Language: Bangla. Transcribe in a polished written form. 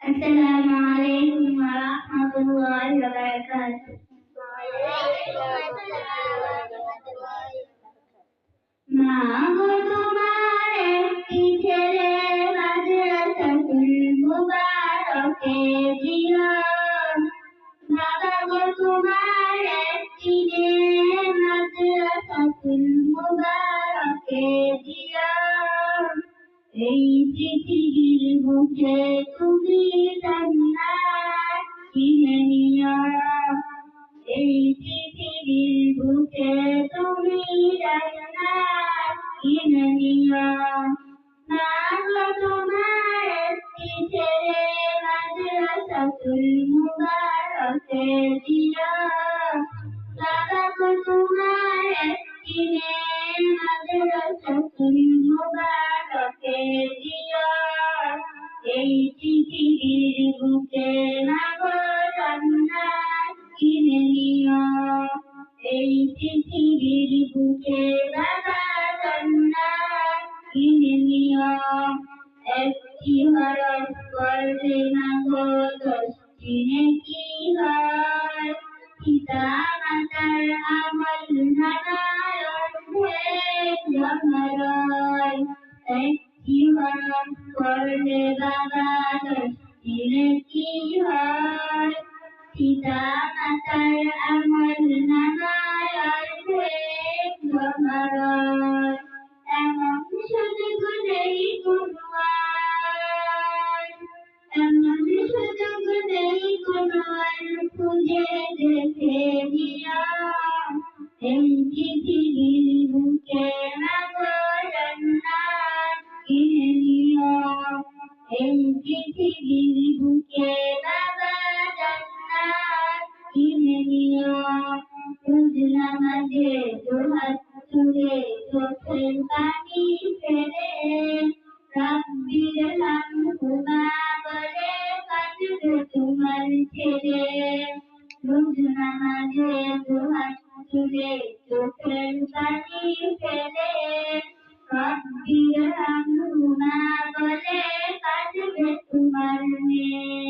السلام عليكم ورحمة الله وبركاته. মা গো তোমার একটি ছেলে মাদ্রাসাতুল মুবারকে দিও। বাবা গো তোমার একটি মেয়ে মাদ্রাসাতুল মুবারকে দিও। এই পৃথিবীর বুকে তুমি জান্নাত কিনে নিও। এই পৃথিবীর বুকে তুমি জান্নাত কিনে নিও। মা গো তোমার একটি ছেলে মাদ্রাসাতুল মুবারকে দিও। বাবা গো তোমার একটি মেয়ে মাদ্রাসাতুল মুবারকে দিও। এই পৃথিবীর বুকে মাগো জান্নাত কিনে নিও। এই পৃথিবীর বুকে বাবা জান্নাত কিনে নিও। একটি হরফ পড়লে মাগো 10টি নেকি হয়। পিতা মাতার আমল নামায় অর্ধেক জমা রয়। একটি হরফ পড়লে বাবা 10টি নেকি হয়। পিতা মাতার আমল নামায় অর্ধেক জমা রয়। এমন সুযোগ নেই কোনো আর, এমন সুযোগ নেই কোনো আর, খুঁজে দেখে নিও। এই পৃথিবীর বুকে মাগো জান্নাত কিনে নিও। এই পৃথিবীর বুকে বাবা জান্নাত কিনে নিও। রোজ নামাজে দুহাত তুলে চোখের পানি ফেলে রাব্বির হামহুমা বলে কাঁদবে তোমার ছেলে। রোজ নামাজে দুহাত তুলে চোখের পানি ফেলে রাব্বির হামহুমা বলে কাঁদবে তোমার মেয়ে।